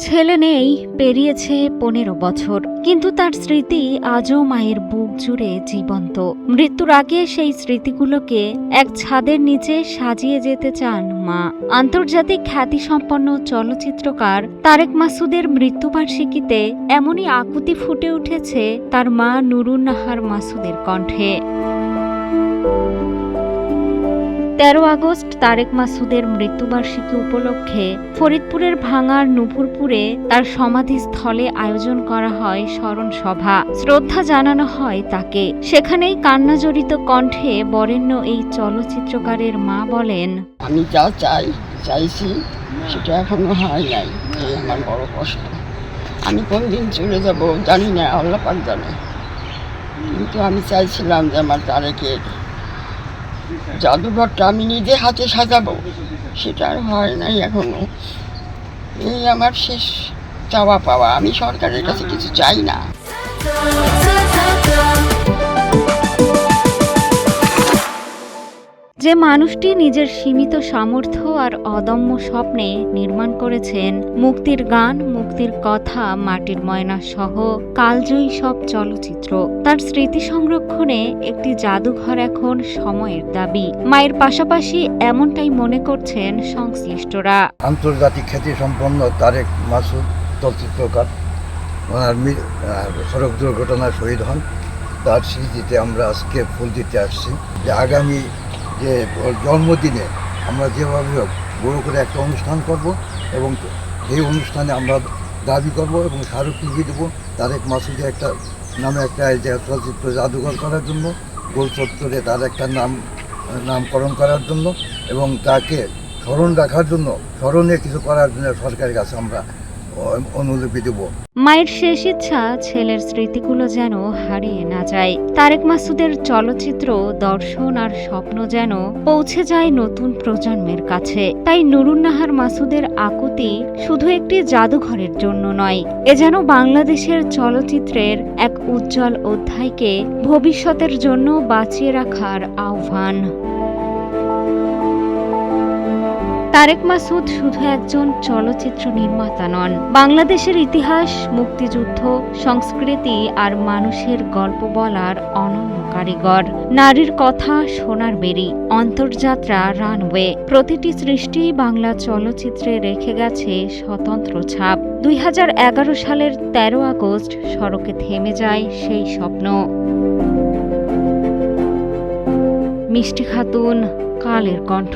ছেলে নেই, পেরিয়েছে ১৫ বছর, কিন্তু তার স্মৃতি আজও মায়ের বুক জুড়ে জীবন্ত। মৃত্যুর আগে সেই স্মৃতিগুলোকে এক ছাদের নিচে সাজিয়ে যেতে চান মা। আন্তর্জাতিক খ্যাতিসম্পন্ন চলচ্চিত্রকার তারেক মাসুদের মৃত্যুবার্ষিকীতে এমনই আকুতি ফুটে উঠেছে তার মা নুরুন নাহার মাসুদের কণ্ঠে। ১৩ আগস্ট তারেক মাসুদের মৃত্যুবার্ষিকী উপলক্ষে ফরিদপুরের ভাঙার নূপুরপুরে তার সমাধিস্থলে আয়োজন করা হয় স্মরণ সভা। শ্রদ্ধা জানানো হয় তাকে। সেখানেই কান্নাজড়িত কণ্ঠে বরেণ্য এই চলচ্চিত্রকারের মা বলেন, আমি যা চাইছি সেটা এখনো হয় নাই। এই আমার বড় কষ্ট। আমি কোন দিন চলে যাব জানি না, আল্লাহ পাক জানে। কিন্তু আমি চাইছিলাম যে আমার তারেকের জাদুঘরটা আমি নিজে হাতে সাজাবো, সেটা আর হয় নাই এখনো। এই আমার শেষ চাওয়া পাওয়া। আমি সরকারের কাছে কিছু চাই না। যে মানুষটি নিজের সীমিত সামর্থ্য আর অদম্য স্বপ্নে নির্মাণ করেছেন মুক্তির গান, মুক্তির কথা, মাটির ময়না সহ কালজয়ী সব চলচ্চিত্র, তার স্মৃতি সংরক্ষণে একটি জাদুঘর এখন সময়ের দাবি। মায়ের পাশাপাশি এমনটাই মনে করছেন সংশ্লিষ্টরা। আন্তর্জাতিক খ্যাতি সম্পন্ন তারেক মাসুদ চলচ্চিত্রকার ওনার সড়ক দুর্ঘটনায় শহীদ হন। তার স্মৃতিতে আমরা আজকে ফুল দিতে আসছি। যে আগামী যে জন্মদিনে আমরা যেভাবে হোক বড় করে একটা অনুষ্ঠান করব এবং এই অনুষ্ঠানে আমরা দাবি করব এবং স্মারকলিপি দেবো তারেক মাসুদের একটা নামে একটা চলচ্চিত্র জাদুঘর করার জন্য, গোল চত্বরে তার একটা নামকরণ করার জন্য এবং তাকে স্মরণ রাখার জন্য, স্মরণে কিছু করার জন্য সরকারের কাছে আমরা অনুলিপি দেব। মায়ের শেষ ইচ্ছা ছেলের স্মৃতিগুলো যেন হারিয়ে না যায়। তারেক মাসুদের চলচ্চিত্র, দর্শন আর স্বপ্ন যেন পৌঁছে যায় নতুন প্রজন্মের কাছে। তাই নুরুন নাহার মাসুদের আকুতি শুধু একটি জাদুঘরের জন্য নয়, এ যেন বাংলাদেশের চলচ্চিত্রের এক উজ্জ্বল অধ্যায়কে ভবিষ্যতের জন্য বাঁচিয়ে রাখার আহ্বান। তারেক মাসুদ শুধু একজন চলচ্চিত্র নির্মাতা নন, বাংলাদেশের ইতিহাস, মুক্তিযুদ্ধ, সংস্কৃতি আর মানুষের গল্প বলার অনন্য কারিগর। নারীর কথা, সোনার বেরি, অন্তর্যাত্রা, রানওয়ে, প্রতিটি সৃষ্টি বাংলা চলচ্চিত্রে রেখে গেছে স্বতন্ত্র ছাপ। ২০১১ সালের ১৩ আগস্ট সড়কে থেমে যায় সেই স্বপ্ন। মিষ্টি খাতুন, কালের কণ্ঠ।